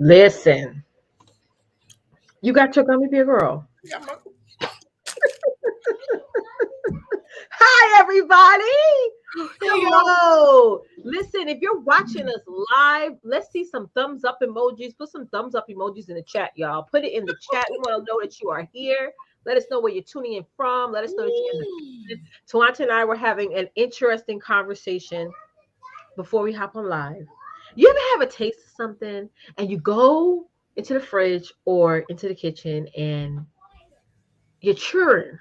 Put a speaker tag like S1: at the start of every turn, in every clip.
S1: Listen, you got your gummy bear, girl.
S2: Yeah,
S1: Hi, everybody.
S2: hey, y'all.
S1: Hello. Listen, if you're watching us live, let's see some thumbs up emojis. Put some thumbs up emojis in the chat, y'all. Put it in the chat. We want to know that you are here. Let us know where you're tuning in from. Let us know that you're in the business. Twonta and I were having an interesting conversation before we hop on live. You ever have a taste of something and you go into the fridge or into the kitchen and your children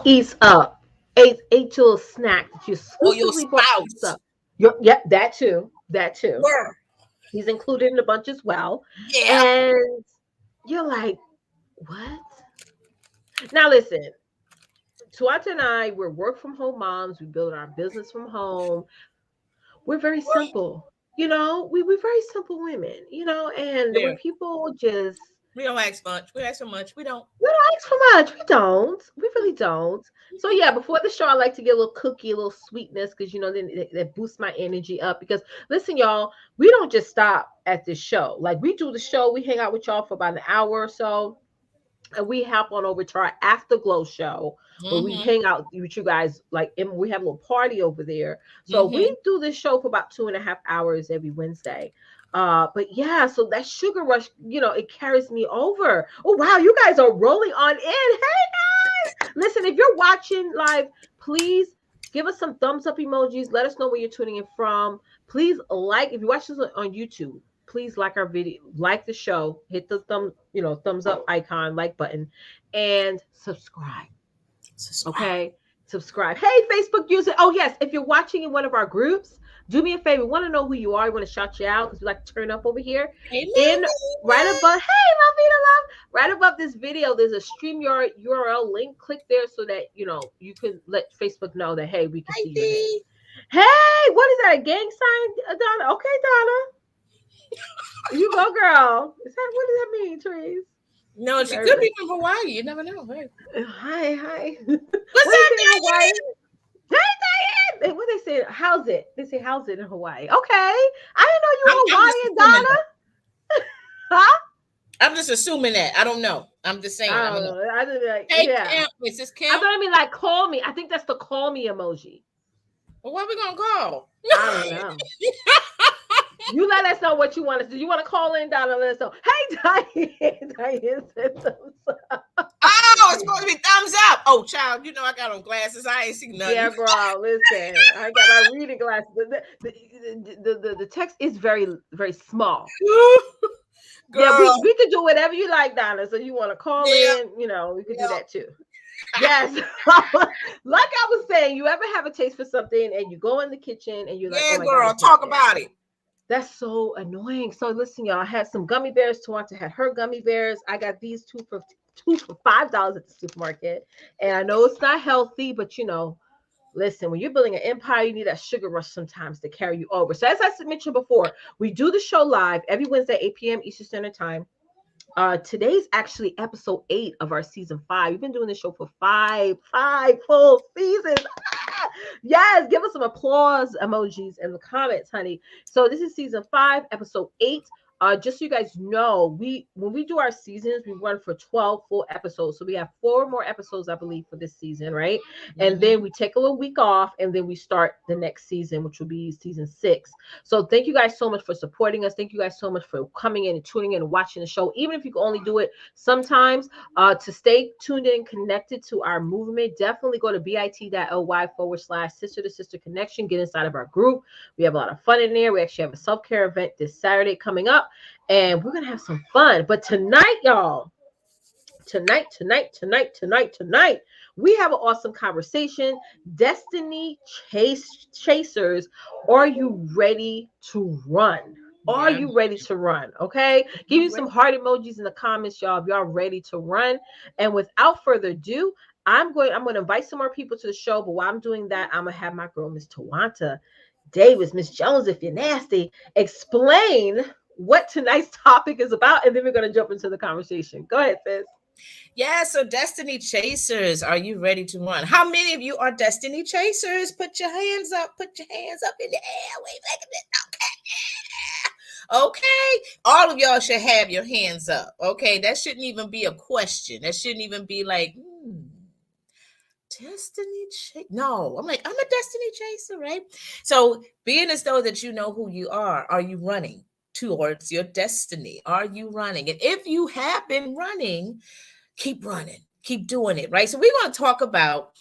S1: eats up, ate your snack that you
S2: Oh, your
S1: exclusively bought eats
S2: spouse.
S1: up. Yep, that too. That too.
S2: Girl.
S1: He's included in the bunch as well.
S2: Yeah.
S1: And you're like, what? Now listen, Tuata and I, we're work from home moms. We build our business from home. We're very simple. We're very simple women, and when
S2: There.
S1: people just
S2: We don't ask much. We ask so much. We don't.
S1: we don't ask for much. We don't. We really don't. So yeah, before the show, I like to get a little cookie, a little sweetness, because then that boosts my energy up. Because listen, y'all, we don't just stop at this show. Like we do the show, we hang out with y'all for about an hour or so, and we hop on over to our afterglow show where we
S2: Mm-hmm.
S1: hang out with you guys. Like, and we have a little party over there. So
S2: Mm-hmm.
S1: we do this show for about 2.5 hours every Wednesday. But yeah, so that sugar rush, it carries me over. Oh wow, you guys are rolling on in. Hey guys, listen, if you're watching live, please give us some thumbs up emojis. Let us know where you're tuning in from. Please like if you watch this on YouTube. Please like our video, like the show, hit the thumbs up icon, like button, and subscribe.
S2: Subscribe.
S1: Okay, subscribe. Hey, Facebook user. Oh yes, if you're watching in one of our groups, do me a favor. We want to know who you are. We want to shout you out because we like to turn up over here.
S2: Hey,
S1: In right
S2: Lavina.
S1: above, hey, Lavina love. Right above this video, there's a StreamYard URL link. Click there so that you can let Facebook know that hey, we can
S2: Hi,
S1: see your name.
S2: Dee.
S1: Hey, what is that? A gang sign, Donna? Okay, Donna. You go, girl. Is that what does that mean, Therese?
S2: No, she could be from Hawaii. You never know. Hey.
S1: Hi.
S2: What's
S1: What is it in
S2: up,
S1: Hawaii?
S2: Diane?
S1: Hey, Diane. What they say? How's it? They say how's it in Hawaii? Okay. I didn't know you were
S2: I'm just
S1: Hawaiian,
S2: assuming
S1: Donna.
S2: that.
S1: Huh?
S2: I'm just assuming that. I don't know. I'm just saying. I
S1: I
S2: don't
S1: don't
S2: know.
S1: know. I did like,
S2: Hey,
S1: yeah.
S2: Kim. Is this
S1: I
S2: Kim?
S1: thought I mean like call me. I think that's the call me emoji.
S2: Well, what are we going to call?
S1: I don't know. You let us know what you want us to do. You want to call in, Donna? Let us know. Hey, Diane. Diane said thumbs up.
S2: Oh, it's supposed to be thumbs up. Oh, child, I got on glasses. I ain't see nothing.
S1: Yeah, girl. Listen, I got my reading glasses. The text is very, very small.
S2: Girl.
S1: Yeah, we could do whatever you like, Donna. So you want to call
S2: Yeah.
S1: in, we could do
S2: Yeah.
S1: that too. Yes. Like I was saying, you ever have a taste for something and you go in the kitchen and you're like, oh
S2: Yeah,
S1: my
S2: girl,
S1: God, it's not
S2: talk
S1: there.
S2: about it.
S1: That's so annoying. So listen, y'all, I had some gummy bears. Twonta had her gummy bears. I got these two for $5 at the supermarket. And I know it's not healthy, but listen, when you're building an empire, you need that sugar rush sometimes to carry you over. So as I mentioned before, we do the show live every Wednesday, 8 p.m. Eastern Standard Time. Today's actually episode 8 of our season 5. We've been doing this show for five full seasons. Yes, give us some applause emojis in the comments, honey. So this is season 5, episode 8. Just so you guys know, when we do our seasons, we run for 12 full episodes. So we have 4 more episodes, I believe, for this season, right? And then we take a little week off, and then we start the next season, which will be season 6. So thank you guys so much for supporting us. Thank you guys so much for coming in and tuning in and watching the show. Even if you can only do it sometimes, to stay tuned in and connected to our movement, definitely go to bit.ly/sister to sister connection. Get inside of our group. We have a lot of fun in there. We actually have a self-care event this Saturday coming up, and we're gonna have some fun. But tonight, y'all, tonight, we have an awesome conversation. Destiny Chasers, are you ready to run? Are you ready to run? Okay, give me some heart emojis in the comments, y'all, if y'all ready to run. And without further ado, I'm going to invite some more people to the show. But while I'm doing that, I'm gonna have my girl, Miss Twonta Davis, Miss Jones, if you're nasty, explain what tonight's topic is about, and then we're going to jump into the conversation. Go ahead, sis.
S2: Yeah, so Destiny Chasers, are you ready to run? How many of you are Destiny Chasers? Put your hands up. Put your hands up in the air. Wave like a bit. Okay. Okay, all of y'all should have your hands up. Okay, that shouldn't even be a question. That shouldn't even be like, destiny chase. No, I'm like, I'm a destiny chaser, right? So being as though that you know who you are you running towards your destiny? Are you running? And if you have been running, keep running, keep doing it, right? So we're going to talk about,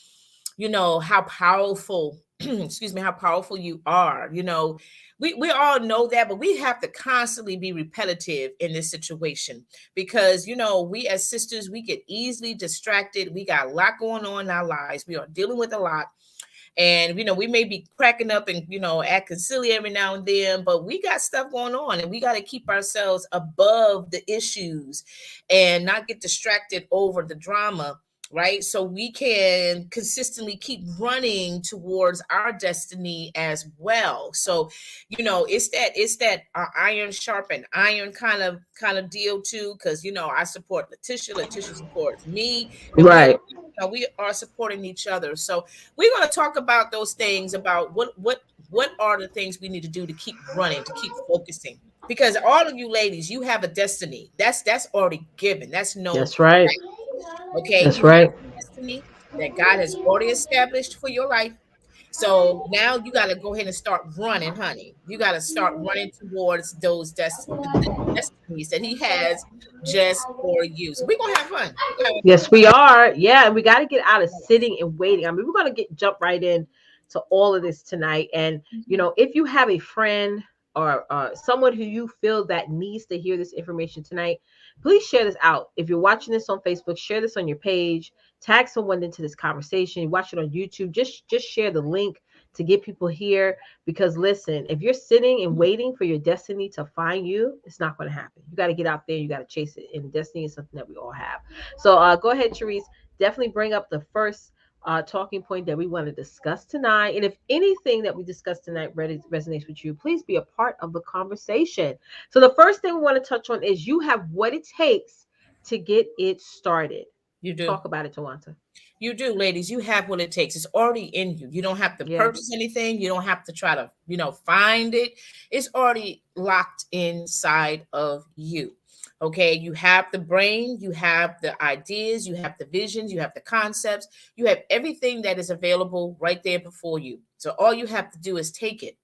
S2: how powerful, excuse me, how powerful you are. We all know that, but we have to constantly be repetitive in this situation because, we as sisters, we get easily distracted. We got a lot going on in our lives. We are dealing with a lot. And, we may be cracking up and, acting silly every now and then, but we got stuff going on and we got to keep ourselves above the issues and not get distracted over the drama, right? So we can consistently keep running towards our destiny as well. So, it's that iron sharpen iron kind of deal too, because I support Leticia supports me, and we are
S1: Right.
S2: we are supporting each other. So we're going to talk about those things, about what are the things we need to do to keep running, to keep focusing, because all of you ladies, you have a destiny that's already given, that's known.
S1: That's right.
S2: Okay,
S1: That's
S2: you have
S1: right.
S2: a destiny that God has already established for your life. So now you got to go ahead and start running, honey. You got to start running towards the destinies that He has just for you. So we're gonna have fun. We're gonna have
S1: Yes, we are. Yeah, and we got to get out of sitting and waiting. I mean, we're going to get jump right in to all of this tonight. And
S2: fun.
S1: if you have a friend or someone who you feel that needs to hear this information tonight, please share this out. If you're watching this on Facebook, share this on your page. Tag someone into this conversation. Watch it on YouTube. Just share the link to get people here. Because listen, if you're sitting and waiting for your destiny to find you, it's not going to happen. You got to get out there. You got to chase it. And destiny is something that we all have. So go ahead, Therese. Definitely bring up the first talking point that we want to discuss tonight. And if anything that we discussed tonight resonates with you, please be a part of the conversation. So the first thing we want to touch on is you have what it takes to get it started.
S2: You do.
S1: Talk about it, Twonta.
S2: You do, ladies. You have what it takes. It's already in you. You don't have to
S1: Yeah,
S2: purchase anything. You don't have to try to, find it. It's already locked inside of you. Okay. You have the brain, you have the ideas, you have the visions, you have the concepts, you have everything that is available right there before you. So all you have to do is take it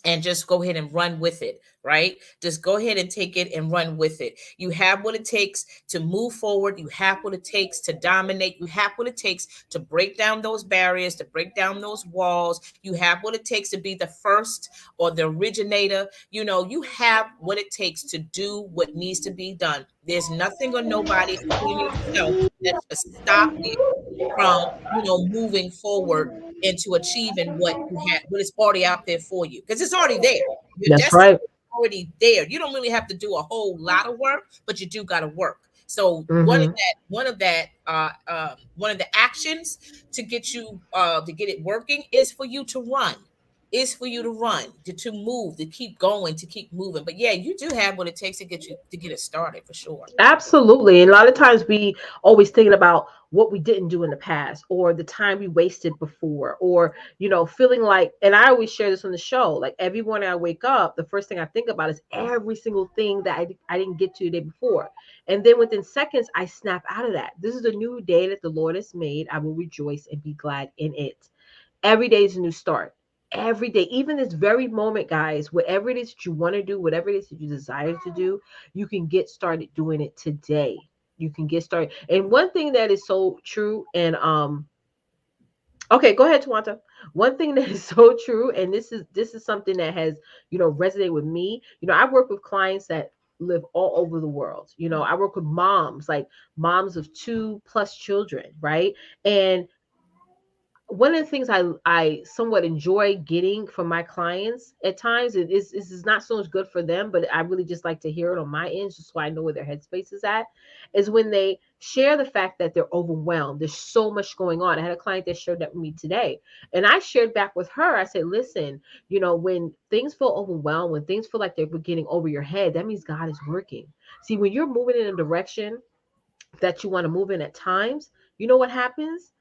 S2: and just go ahead and run with it, right? Just go ahead and take it and run with it. You have what it takes to move forward. You have what it takes to dominate. You have what it takes to break down those barriers, to break down those walls. You have what it takes to be the first or the originator. You have what it takes to do what needs to be done. There's nothing or nobody, including yourself, that should stop you from moving forward into achieving what is already out there for you, because it's already there. Your
S1: that's
S2: destiny
S1: right.
S2: is already there. You don't really have to do a whole lot of work, but you do got to work. So
S1: Mm-hmm.
S2: one of the actions to get you to get it working is for you to run, to move, to keep going, to keep moving. But yeah, you do have what it takes to get it started for sure.
S1: Absolutely. And a lot of times we always thinking about what we didn't do in the past or the time we wasted before or, feeling like, and I always share this on the show, like every morning I wake up, the first thing I think about is every single thing that I didn't get to the day before. And then within seconds, I snap out of that. This is a new day that the Lord has made. I will rejoice and be glad in it. Every day is a new start. Every day, even this very moment, guys, whatever it is that you want to do, whatever it is that you desire to do, you can get started doing it today. You can get started. And one thing that is so true, and okay, go ahead, Tawanta. One thing that is so true, and this is something that has resonated with me. I work with clients that live all over the world. I work with moms, like moms of 2+ children, right? And one of the things I somewhat enjoy getting from my clients at times is not so much good for them, but I really just like to hear it on my end, just so I know where their headspace is at, is when they share the fact that they're overwhelmed. There's so much going on. I had a client that shared that with me today, and I shared back with her. I said, listen, when things feel overwhelmed, when things feel like they're getting over your head, that means God is working. See, when you're moving in a direction that you want to move in at times, you know what happens?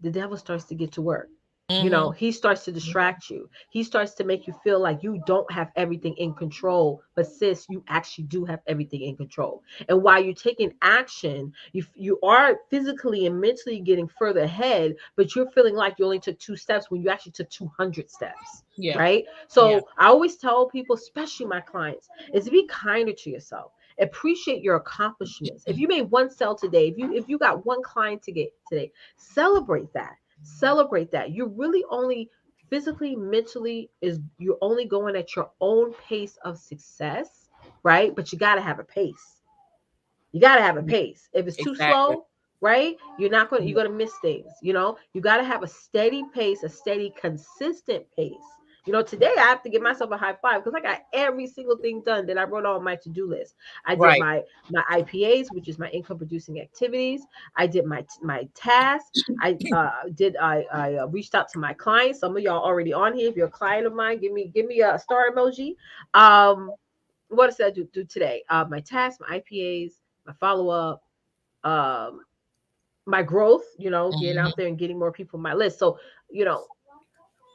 S1: The devil starts to get to work.
S2: Mm-hmm.
S1: He starts to distract you. He starts to make you feel like you don't have everything in control, but sis, you actually do have everything in control. And while you're taking action, you are physically and mentally getting further ahead, but you're feeling like you only took 2 steps when you actually took 200 steps.
S2: Yeah.
S1: Right.
S2: Yeah.
S1: So I always tell people, especially my clients, is to be kinder to yourself. Appreciate your accomplishments. If you made one sale today, if you got one client to get today, celebrate that. Celebrate that. You're really only physically, mentally, is you're only going at your own pace of success, right? But you got to have a pace. You got to have a
S2: Yeah.
S1: pace. If it's too
S2: Exactly.
S1: slow, right? You're
S2: Mhm.
S1: going to miss things. You got to have a steady pace, a steady consistent pace. Today I have to give myself a high five because I got every single thing done that I wrote on my to-do list. I did
S2: Right.
S1: my IPAs, which is my income producing activities. I did my tasks. I reached out to my clients. Some of y'all already on here. If you're a client of mine, give me a star emoji. Um, what did I do today? My tasks, my IPAs, my follow up, um, my growth. Getting out
S2: Hmm.
S1: there and getting more people on my list. So you know,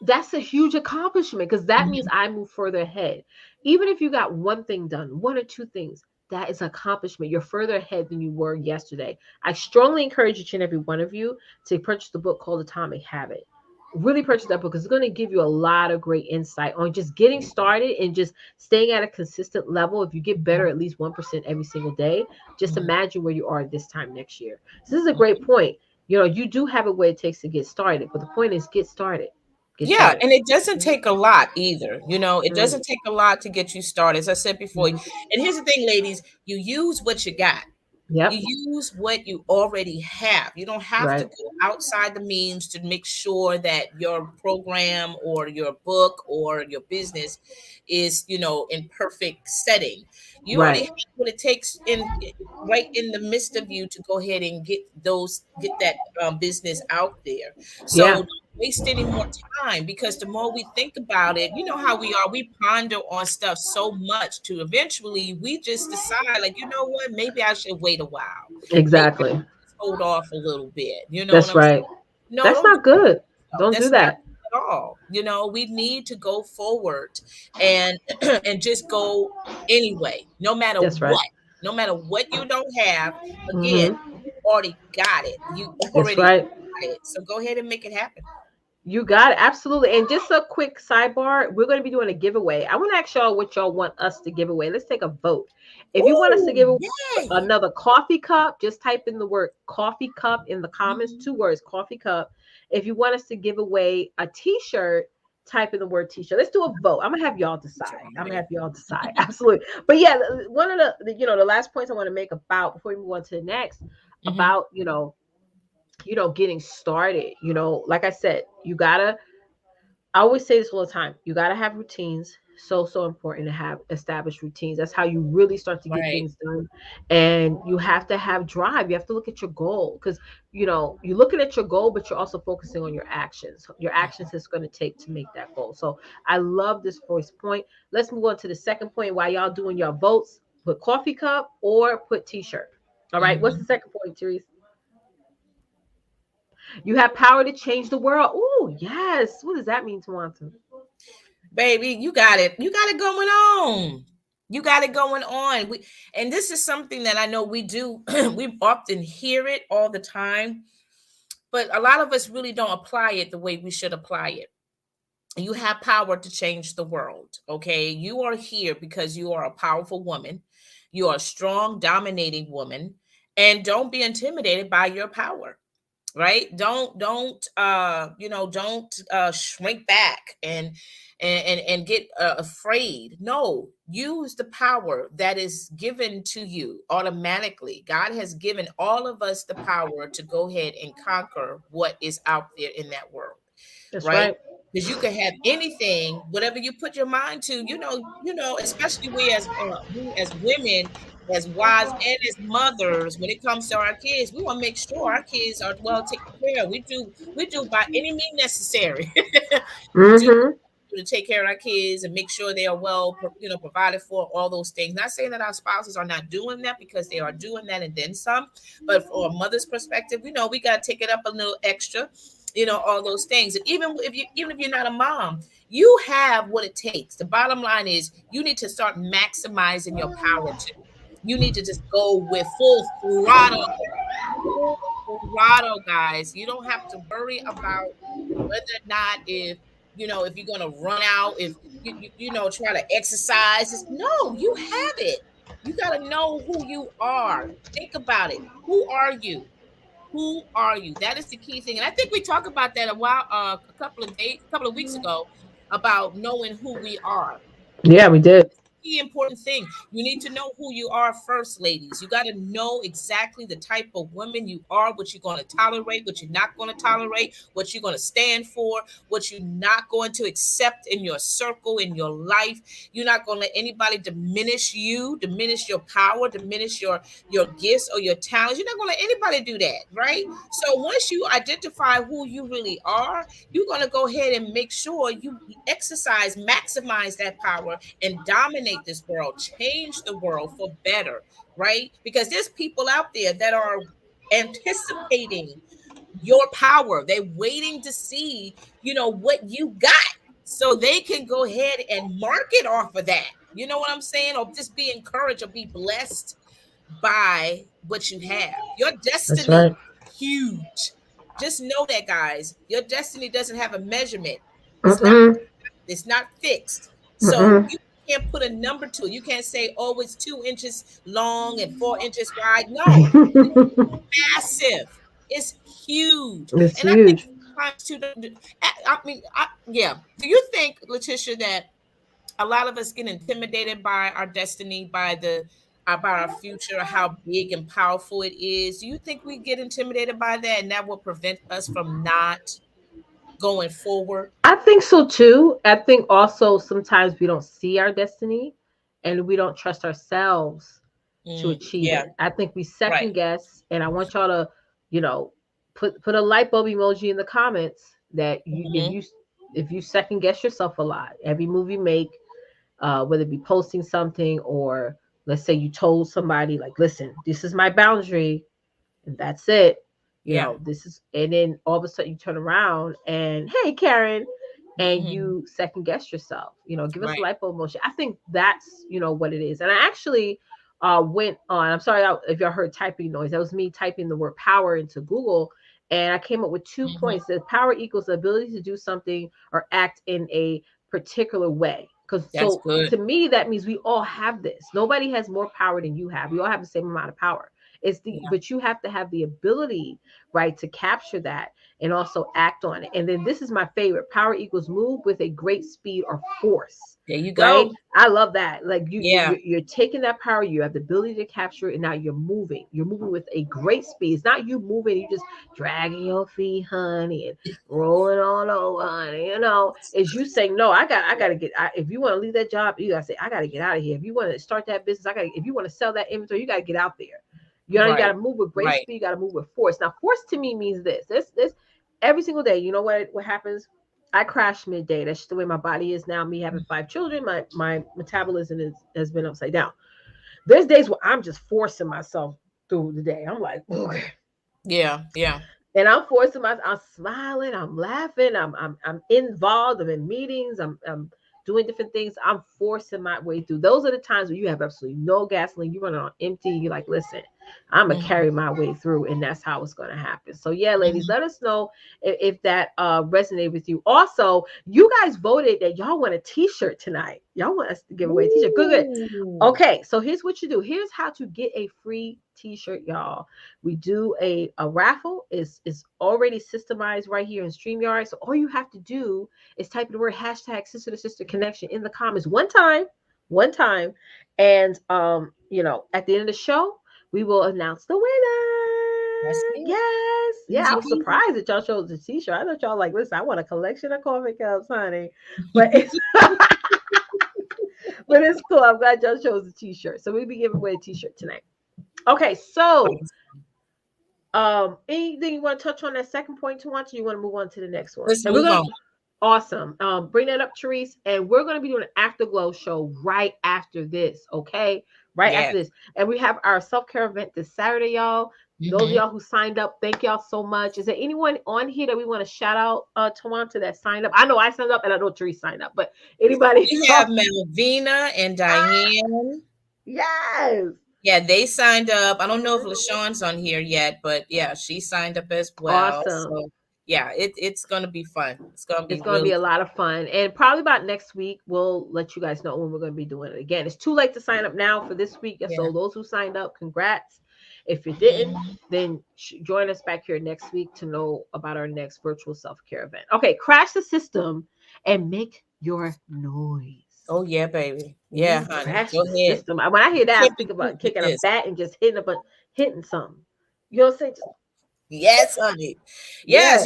S1: that's a huge accomplishment because that means
S2: Hmm.
S1: I move further ahead. Even if you got one thing done, one or two things, that is an accomplishment. You're further ahead than you were yesterday. I strongly encourage each and every one of you to purchase the book called Atomic Habit. Really purchase that book because it's going to give you a lot of great insight on just getting started and just staying at a consistent level. If you get better at least 1% every single day, just
S2: Hmm.
S1: imagine where you are this time next year. So this is a great point. You do have a way it takes to get started, but the point is get started. Get
S2: Yeah,
S1: started.
S2: and it doesn't
S1: Mhm.
S2: take a lot either. It
S1: Mm.
S2: doesn't take a lot to get you started. As I said before,
S1: Mhm.
S2: and here's the thing, ladies, you use what you got. You
S1: Yep.
S2: use what you already have. You don't have to
S1: Right.
S2: go outside the means to make sure that your program or your book or your business is, in perfect setting. You already
S1: Right.
S2: have what it takes in right in the midst of you to go ahead and get that business out there. So
S1: Yeah.
S2: don't waste any more time, because the more we think about it, you know how we are. We ponder on stuff so much to eventually we just decide, like, you know what, maybe I should wait a while. Maybe I
S1: Exactly.
S2: should just hold off a little bit. You know what
S1: That's
S2: I'm saying?
S1: right.
S2: No,
S1: That's
S2: don't do
S1: not good.
S2: so.
S1: Don't do
S2: That's not
S1: that.
S2: at all. We need to go forward and and just go anyway, no matter
S1: That's right.
S2: what. No matter what you don't have, again,
S1: Hmm.
S2: you already got it. You
S1: That's
S2: already
S1: right.
S2: got it. So go ahead and make it happen.
S1: You got it. Absolutely. And just a quick sidebar, we're going to be doing a giveaway. I want to ask y'all what y'all want us to give away. Let's take a vote. If you want us to
S2: Oh,
S1: give away
S2: yay.
S1: another coffee cup, just type in the word coffee cup in the comments,
S2: Mhm.
S1: 2 words, coffee cup. If you want us to give away a t-shirt, type in the word t-shirt. Let's do a vote. I'm gonna have y'all
S2: Picture
S1: decide.
S2: on
S1: I'm gonna
S2: there.
S1: have y'all decide. Absolutely. But yeah, one of the last points I want to make about before we move on to the next
S2: Mhm.
S1: about getting started. Like I said, I always say this all the time. You got to have routines. So important to have established routines. That's how you really start to get
S2: Right.
S1: things done. And you have to have drive. You have to look at your goal because, you're looking at your goal, but you're also focusing on your actions. Your actions is going to take to make that goal. So I love this first point. Let's move on to the second point. While y'all doing your votes, put coffee cup or put t-shirt. All right. What's the
S2: Mhm.
S1: second point, Therese? You have power to change the world. Oh, yes. What does that mean, Twonta?
S2: Baby, you got it. You got it going on. You got it going on. And this is something that I know we do. We often hear it all the time, but a lot of us really don't apply it the way we should apply it. You have power to change the world. Okay. You are here because you are a powerful woman. You are a strong, dominating woman. And don't be intimidated by your power. Right. Don't shrink back and get afraid. No, use the power that is given to you automatically. God has given all of us the power to go ahead and conquer what is out there in that world,
S1: That's
S2: right?
S1: right.
S2: Because you can have anything, whatever you put your mind to. Especially we as women, as wives, and as mothers, when it comes to our kids, we want to make sure our kids are well taken care of. We do by any means necessary to
S1: Mm-hmm.
S2: to take care of our kids and make sure they are well, provided for, all those things. Not saying that our spouses are not doing that, because they are doing that and then some. But from a mother's perspective, we got to take it up a little extra. all those things. And even if you're not a mom, you have what it takes. The bottom line is you need to start maximizing your power too. You need to just go with full throttle, full throttle, guys. You don't have to worry about whether or not if you're gonna run out, if try to exercise. No, you have it. You got to know who you are. Think about it. Who are you? Who are you? That is the key thing. And I think we talked about that a couple of weeks ago, about knowing who we are.
S1: Yeah, we did.
S2: Key important thing. You need to know who you are first, ladies. You got to know exactly the type of woman you are, what you're going to tolerate, what you're not going to tolerate, what you're going to stand for, what you're not going to accept in your circle, in your life. You're not going to let anybody diminish you, diminish your power, diminish your gifts or your talents. You're not going to let anybody do that, right? So once you identify who you really are, you're going to go ahead and make sure you exercise, maximize that power, and dominate this world, change the world for better, right? Because there's people out there that are anticipating your power. They're waiting to see, what you got, so they can go ahead and market off of that. You know what I'm saying? Or just be encouraged or be blessed by what you have. Your
S1: That's
S2: destiny
S1: right.
S2: is huge. Just know that, guys. Your destiny doesn't have a measurement. It's not
S1: Mm-mm.
S2: it's not fixed. So
S1: Mm-mm.
S2: you can't put a number to it. You can't say, oh, it's 2 inches long and 4 inches wide. No, massive. It's huge.
S1: It's
S2: And I think
S1: huge.
S2: sometimes too, yeah. Do you think, Letitia, that a lot of us get intimidated by our destiny, by our future, how big and powerful it is? Do you think we get intimidated by that, and that will prevent us from not going forward?
S1: I think so too. I think also sometimes we don't see our destiny and we don't trust ourselves to achieve
S2: Yeah,
S1: it. I think we
S2: right.
S1: second guess, and I want y'all to, you know, put a light bulb emoji in the comments that
S2: Hmm.
S1: if you second guess yourself a lot, every move you make, whether it be posting something or let's say you told somebody like, listen, this is my boundary, and that's it.
S2: Yeah.
S1: This is, and then all of a sudden you turn around and hey, Karen, and
S2: Hmm.
S1: you second guess yourself. Give us a
S2: Right.
S1: lipo motion. I think that's what it is. And I actually went on. I'm sorry if y'all heard typing noise. That was me typing the word power into Google, and I came up with 2 points.
S2: Hmm.
S1: That power equals the ability to do something or act in a particular way. Because
S2: That's
S1: so
S2: good.
S1: to me that means we all have this. Nobody has more power than you have. We all have the same amount of power. It's the
S2: Yeah.
S1: but you have to have the ability, right, to capture that and also act on it. And then this is my favorite: power equals move with a great speed or force.
S2: There you
S1: Right?
S2: go.
S1: I love that. Like
S2: Yeah.
S1: you're taking that power, you have the ability to capture it, and now you're moving. You're moving with a great speed. It's not you moving, you just dragging your feet, honey, and rolling on over, honey. Is you saying, no, I gotta get. If you want to leave that job, you gotta say, I gotta get out of here. If you want to start that business, I gotta. If you want to sell that inventory, you gotta get out there. You got
S2: Right.
S1: to move with great
S2: Right.
S1: speed. You got to move with force. Now, force to me means this. This every single day. You know what happens? I crash midday. That's just the way my body is now. Me having 5 children, my metabolism has been upside down. There's days where I'm just forcing myself through the day. I'm like, okay,
S2: Yeah. Yeah.
S1: and I'm forcing myself. I'm smiling. I'm laughing. I'm involved. I'm in meetings. I'm doing different things. I'm forcing my way through. Those are the times where you have absolutely no gasoline. You run on empty. You're like, listen, I'm gonna
S2: Hmm.
S1: carry my way through, and that's how it's gonna happen. So yeah, ladies,
S2: Hmm.
S1: let us know if that resonated with you. Also, you guys voted that y'all want a T-shirt tonight. Y'all want us to give away a T-shirt. Good, good.
S2: Ooh.
S1: Okay, so here's what you do. Here's how to get a free T-shirt, y'all. We do a raffle. Is already systemized right here in StreamYard. So all you have to do is type the word hashtag sister to sister connection in the comments one time, and at the end of the show, we will announce the
S2: That's
S1: winner.
S2: it.
S1: Yes, yeah. I
S2: Easy
S1: was
S2: peasy.
S1: surprised that y'all chose the T-shirt. I thought y'all like, listen, I want a collection of coffee cups, honey, but it's but it's cool. I'm glad y'all chose the T-shirt. So we'll be giving away a T-shirt tonight. Okay, so anything you want to touch on that second point to watch, or you want to move on to the next one?
S2: Let's
S1: And we're
S2: move
S1: gonna
S2: on.
S1: awesome. Bring that up, Therese, and we're gonna be doing an afterglow show right after this. Okay, right after
S2: Yeah.
S1: this, and we have our self care event this Saturday, y'all. Those of
S2: Hmm.
S1: y'all who signed up, thank y'all so much. Is there anyone on here that we want to shout out, Twonta, that signed up? I know I signed up, and I know Therese signed up, but anybody
S2: We have
S1: else?
S2: Malvina and
S1: Ah,
S2: Diane.
S1: yes.
S2: Yeah, they signed up. I don't know if LaShawn's on here yet, but yeah, she signed up as well.
S1: Awesome.
S2: So yeah, it's gonna be fun. It's gonna be
S1: It's going to
S2: really
S1: be a lot of fun. And probably about next week, we'll let you guys know when we're going to be doing it again. It's too late to sign up now for this week.
S2: yeah.
S1: So, those who signed up, congrats. If you didn't,
S2: Mhm.
S1: then join us back here next week to know about our next virtual self care event. Okay, crash the system and make your noise.
S2: Oh yeah, baby. Yeah,
S1: Ooh,
S2: honey.
S1: crash
S2: Go
S1: the
S2: ahead.
S1: system. When I hear that, I
S2: Flip
S1: think
S2: the
S1: about
S2: with
S1: kicking a
S2: this.
S1: bat and just hitting something. You know what I'm saying? Just,
S2: Yes, honey. Yes,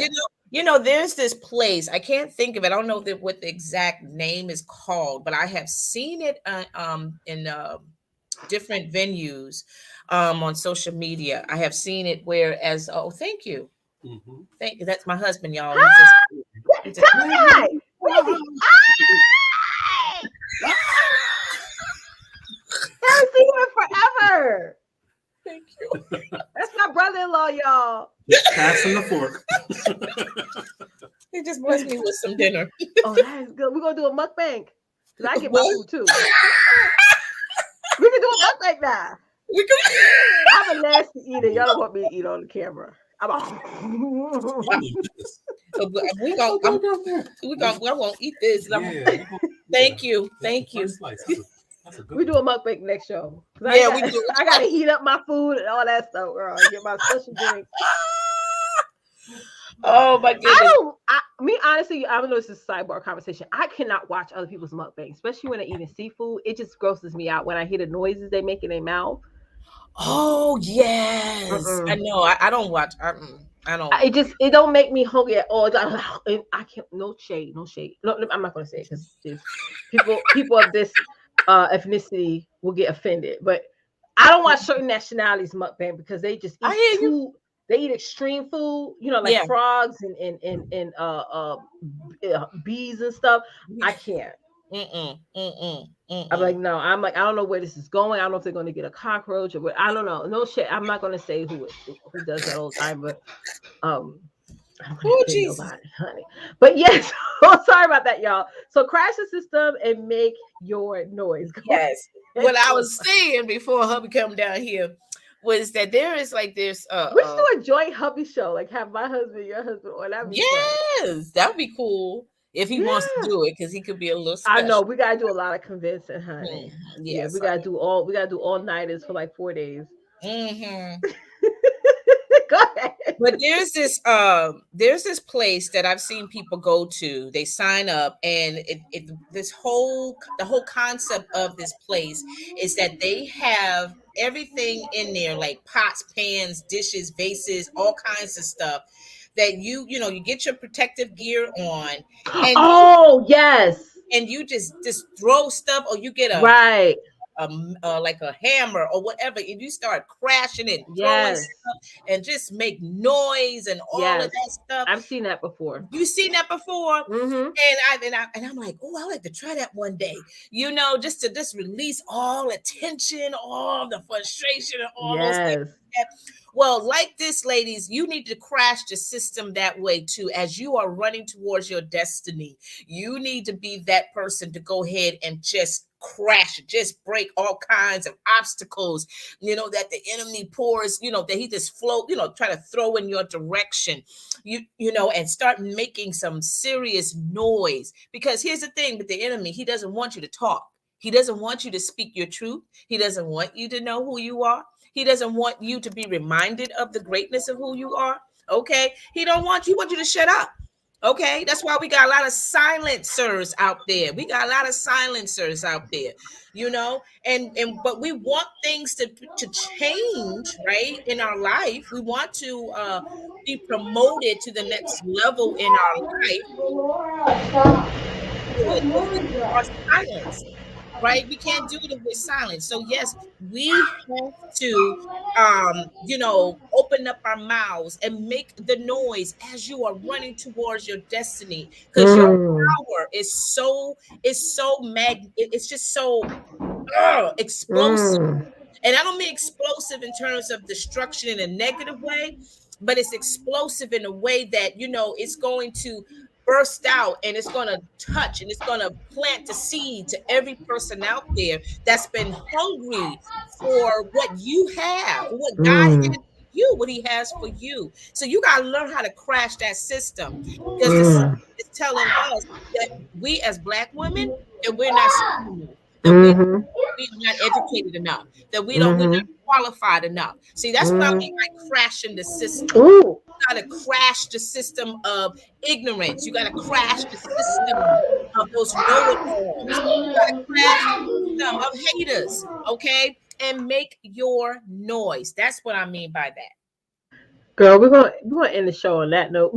S1: yeah.
S2: there's this place. I can't think of it. I don't know what the exact name is called, but I have seen it in different venues on social media. I have seen it where as oh, thank you.
S3: Mhm.
S2: Thank you. That's my husband, y'all. He just
S1: Hi!
S2: he just
S1: Hi! Where is he? Hi! I haven't seen him in forever.
S2: thank you.
S1: That's my brother-in-law, y'all.
S3: Just passing the fork.
S2: He just blessed me with some dinner.
S1: Oh, that is good. We're gonna do a mukbang. Cause I get my
S2: What?
S1: food too. We can do a mukbang now.
S2: We could
S1: I'm a nasty eater. Y'all don't want me to eat on the camera. I'm
S3: Oh
S1: a...
S3: my goodness.
S2: we
S3: Let's
S2: gonna
S3: go
S2: I'm,
S3: down there.
S2: we gonna I won't eat this.
S3: Yeah, we gonna yeah.
S2: Thank you.
S3: That's the
S2: Thank you.
S3: first slice. That's a good
S1: We do
S3: one.
S1: a mukbang next show. Cause I
S2: Yeah,
S1: got
S2: we do.
S1: I gotta heat up my food and all that stuff, girl. Get my special drink.
S2: Oh my
S1: I
S2: goodness.
S1: don't. Me honestly, I don't know. This is a sidebar conversation. I cannot watch other people's mukbangs, especially when they're eating seafood. It just grosses me out when I hear the noises they make in their mouth.
S2: Oh yes, I
S1: Mm-mm.
S2: know. I don't watch. I don't.
S1: It don't make me hungry at all. I can't. No shade. No shade. No, I'm not gonna say it because people of this ethnicity will get offended. But I don't watch certain nationalities mukbang because they just
S2: I
S1: eat
S2: hear you.
S1: too. They eat extreme food. You know, like
S2: Yeah.
S1: frogs and bees and stuff. I can't.
S2: Mm-mm, mm-mm,
S1: I'm
S2: mm-mm.
S1: like, no, I'm like, I don't know where this is going. I don't know if they're going to get a cockroach or what. I don't know. No shit. I'm not going to say who does that all the time, but um, I don't want to
S2: Oh
S1: offend
S2: Jesus.
S1: nobody, honey. But yes, oh, sorry about that, y'all. So crash the system and make your noise. Go
S2: Yes.
S1: ahead.
S2: What I was saying before hubby come down here was that there is like this
S1: We should do a joint hubby show, like have my husband, your husband, or that'd be fun.
S2: yes, that would be cool if he wants to
S1: Yeah.
S2: do it because he could be a little
S1: I know
S2: special.
S1: we gotta do a lot of convincing, honey. Yeah,
S2: Yes.
S1: we gotta do all nighters for like 4 days.
S2: Mm-hmm.
S1: Go ahead.
S2: But there's this place that I've seen people go to. They sign up, and the whole concept of this place is that they have everything in there, like pots, pans, dishes, vases, all kinds of stuff that you get your protective gear on, and
S1: Oh yes,
S2: you just throw stuff, or you get
S1: right.
S2: like a hammer or whatever, and you start crashing and throwing
S1: Yes,
S2: stuff and just make noise and all of
S1: yes.
S2: that stuff.
S1: I've seen that before.
S2: You seen that before?
S1: Mm-hmm.
S2: And I'm like, oh, I like to try that one day. Just to just release all the tension, all the frustration, and all those things.
S1: Yes.
S2: Well, like this, ladies, you need to crash the system that way too. As you are running towards your destiny, you need to be that person to go ahead and just crash it, just break all kinds of obstacles, that the enemy pours, that he just float, try to throw in your direction, and start making some serious noise. Because here's the thing with the enemy, he doesn't want you to talk. He doesn't want you to speak your truth. He doesn't want you to know who you are. He doesn't want you to be reminded of the greatness of who you are. Okay. He wants you to shut up. Okay. That's why we got a lot of silencers out there. But we want things to change, right? In our life. We want to be promoted to the next level in our life. Do it if we are silenced, right? We can't do it if we're silent. So yes, we have to open up our mouths and make the noise as you are running towards your destiny, because your
S1: Mm.
S2: power it's just so explosive.
S1: Mm.
S2: And I don't mean explosive in terms of destruction in a negative way, but it's explosive in a way that, it's going to burst out and it's going to touch and it's going to plant the seed to every person out there that's been hungry for what you have, what God has
S1: Mm,
S2: for you, what He has for you. So you got to learn how to crash that system, because the system
S1: mm,
S2: is telling us that we as Black women, that we're not smart enough, that
S1: mm-hmm,
S2: we are not educated enough, that we're
S1: mm-hmm,
S2: not qualified enough. See, that's what I
S1: mm.
S2: mean by crashing the system.
S1: Ooh,
S2: You got to crash the system of ignorance. You got to crash the system of those know-it-alls. You got to crash the system of haters, okay? And make your noise. That's what I mean by that.
S1: girl, we're gonna end the show on that note.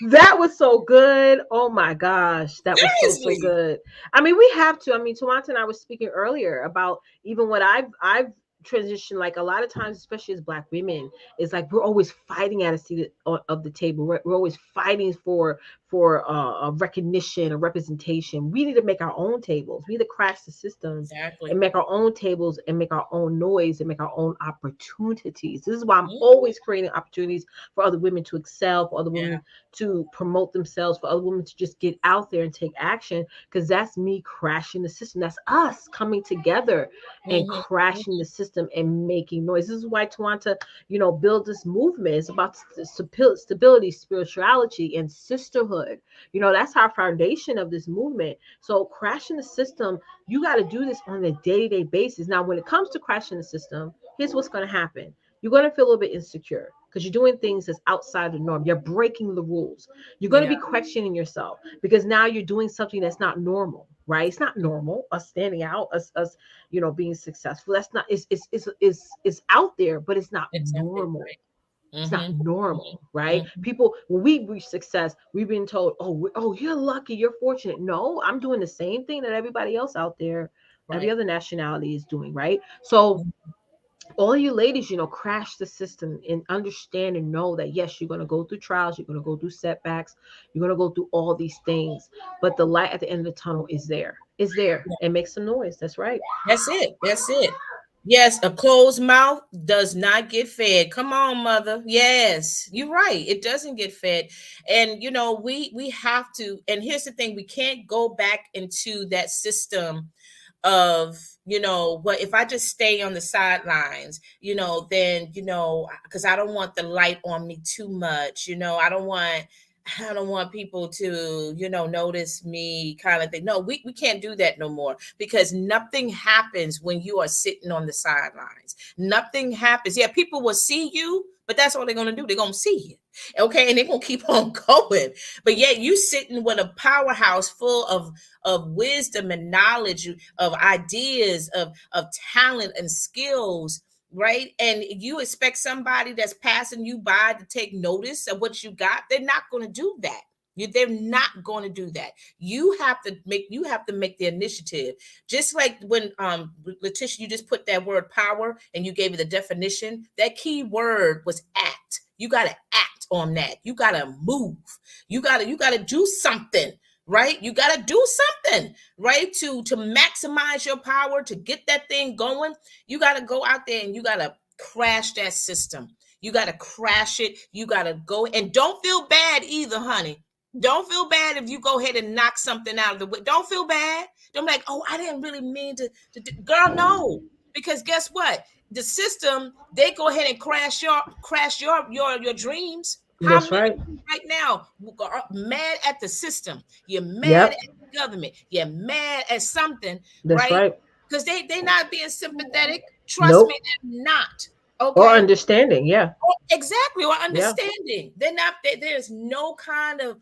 S1: That was so good. Oh my gosh, that was so
S2: Seriously.
S1: good. I mean, we have to. I mean, Tawanta and I was speaking earlier about even what I've transitioned. Like a lot of times, especially as Black women, it's like we're always fighting at a seat of the table. We're always fighting for a recognition, a representation. We need to make our own tables. We need to crash the system
S2: Exactly.
S1: and make our own tables and make our own noise and make our own opportunities. This is why I'm
S2: Mhm.
S1: always creating opportunities for other women to excel, for other
S2: Yeah.
S1: women to promote themselves, for other women to just get out there and take action, because that's me crashing the system. That's us coming together and
S2: Mhm.
S1: crashing the system and making noise. This is why Twanta, build this movement. It's about stability, spirituality, and sisterhood. That's our foundation of this movement. So crashing the system, you got to do this on a day-to-day basis. Now, when it comes to crashing the system, here's what's going to happen. You're going to feel a little bit insecure because you're doing things that's outside the norm. You're breaking the rules. You're going to
S2: Yeah.
S1: be questioning yourself because now you're doing something that's not normal, right? It's not normal. Us standing out, us, being successful. That's not. It's out there, but it's not
S2: Exactly.
S1: normal.
S2: Right.
S1: It's not
S2: Mhm.
S1: normal, right?
S2: Mhm.
S1: People, when we reach success, we've been told, "Oh, you're lucky, you're fortunate." No, I'm doing the same thing that everybody else out there, every
S2: Right.
S1: other nationality is doing, right? So
S2: Mhm.
S1: all you ladies, crash the system and understand and know that yes, you're going to go through trials, you're going to go through setbacks, you're going to go through all these things, but the light at the end of the tunnel is there. It's there, and make some noise. That's right.
S2: That's it. That's it. Yes, a closed mouth does not get fed. Come on, mother. Yes, you're right. It doesn't get fed. And we have to, and here's the thing, we can't go back into that system of, what if I just stay on the sidelines, then, because I don't want the light on me too much, I don't want people to, notice me kind of thing. No, we can't do that no more, because nothing happens when you are sitting on the sidelines. Nothing happens. Yeah, people will see you, but that's all they're going to do. They're going to see you. Okay. And they're going to keep on going. But yet you sitting with a powerhouse full of wisdom and knowledge, of ideas, of talent and skills, right? And you expect somebody that's passing you by to take notice of what you got. They're not going to do that. They're not going to do that. You have to make the initiative. Just like when Leticia, you just put that word power and you gave it a definition. That key word was act. You got to act on that. You got to move. You got to do something, right? You got to do something, right? To maximize your power, to get that thing going. You got to go out there and you got to crash that system. You got to crash it. You got to go, and don't feel bad either, honey. Don't feel bad if you go ahead and knock something out of the way. Don't feel bad. Don't be like, oh, I didn't really mean to girl, no. Because guess what? The system, they go ahead and crash your dreams. How
S1: That's
S2: many
S1: right.
S2: of you right now are mad at the system? You're mad
S1: Yep.
S2: at the government. You're mad at something,
S1: That's
S2: right?
S1: right.
S2: Because they not being sympathetic. Trust me,
S1: Nope.
S2: they're not.
S1: Or
S2: Okay.
S1: understanding. Yeah.
S2: Exactly, or
S1: Yeah.
S2: understanding. They're not there's no kind of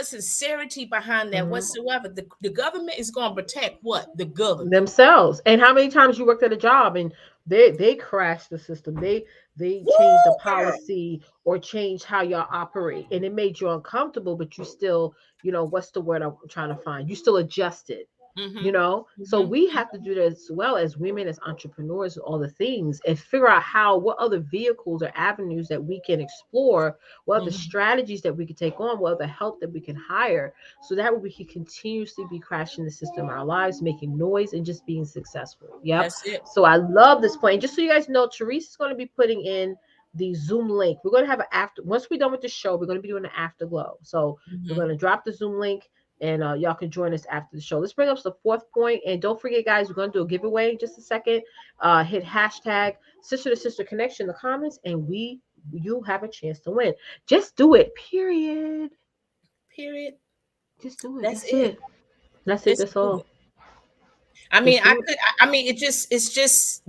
S2: sincerity behind that
S1: Mhm.
S2: whatsoever. The government is going to protect what? The government.
S1: Themselves. And how many times you worked at a job and they crash the system. They change the
S2: Woo, girl.
S1: policy or change how y'all operate, and it made you uncomfortable, but you still, what's the word I'm trying to find? You still adjusted. you know. So we have to do that as well as women, as entrepreneurs, all the things, and figure out what other vehicles or avenues that we can explore, what other strategies that we can take on, what other help that we can hire, so that way we can continuously be crashing the system in our lives, making noise and just being successful. Yep.
S2: That's it.
S1: So I love this point. Just so you guys know, Therese is going to be putting in the Zoom link. We're going to have an after, once we're done with the show, we're going to be doing an afterglow. So we're going to drop the Zoom link, and y'all can join us after the show. Let's bring up the fourth point, and don't forget, guys, we're going to do a giveaway in just a second. Hit hashtag sister to sister connection in the comments, and you have a chance to win. Just do it. Period. Just do it. That's it. That's it. That's all.
S2: I mean, it's just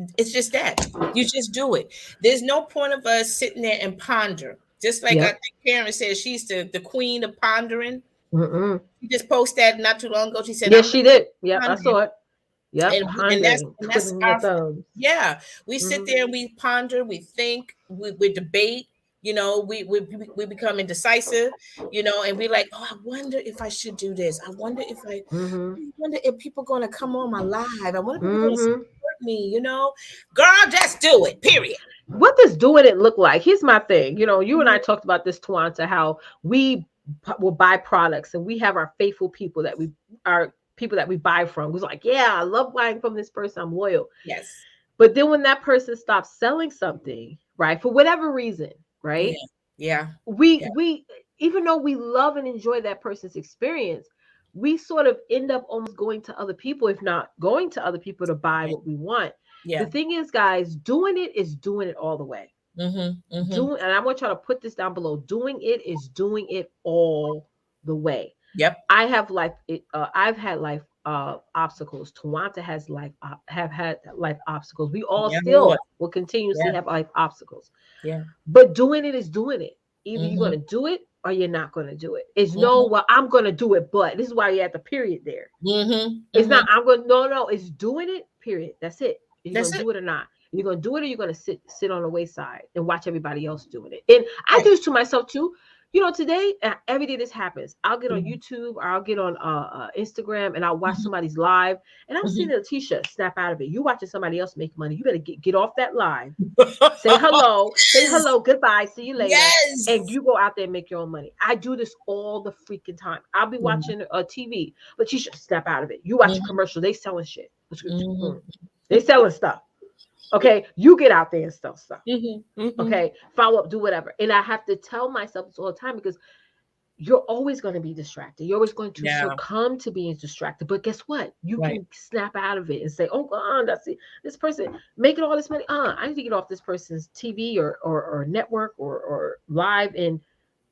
S2: that you just do it. There's no point of us sitting there and ponder. Just like I think Karen said, she's the queen of pondering. She just posted that not too long ago. She said,
S1: "Yes, she did. Yep, I saw it. Yep,
S2: and that's our, yeah. We sit there and we ponder, we think, we debate. You know, we become indecisive. You know, and we're like, oh, I wonder if I should do this. I wonder if I wonder if people are gonna come on my live. I wonder if people are gonna support me. You know, girl, just do it. Period.
S1: What does doing it look like? Here's my thing. You know, you and I talked about this, Twonta, how we will buy products and we have our faithful people that we buy from. Who's like, yeah, I love buying from this person. I'm loyal.
S2: Yes.
S1: But then when that person stops selling something, right, for whatever reason, right?
S2: Yeah.
S1: We even though we love and enjoy that person's experience, we sort of end up almost going to other people, if not going to other people to buy what we want. Yeah. The thing is, guys, doing it is doing it all the way. And I want y'all to put this down below. Doing it is doing it all the way.
S2: Yep.
S1: I've had life obstacles. Twonta has have had life obstacles. We all still will continuously have life obstacles.
S2: Yeah.
S1: But doing it is doing it. Either you're going to do it or you're not going to do it. It's well, I'm going to do it, but this is why you have the period there. It's not, no, it's doing it, period. That's it. You're going to do it or not. You're going to do it, or you're going to sit on the wayside and watch everybody else doing it. And I do this to myself too. You know, today, every day this happens. I'll get on YouTube or I'll get on Instagram and I'll watch somebody's live, and I'm seeing Leticia snap out of it. You watching somebody else make money. You better get off that live. Say hello, goodbye, see you later.
S2: Yes.
S1: And you go out there and make your own money. I do this all the freaking time. I'll be watching TV, Leticia snap out of it. You watch a commercial, they selling shit. They selling stuff. Okay, you get out there and sell stuff. Okay, follow up, do whatever. And I have to tell myself this all the time, because you're always going to be distracted. You're always going to succumb to being distracted. But guess what? You can snap out of it and say, oh, God, that's it. This person making all this money. I need to get off this person's TV or network or live and,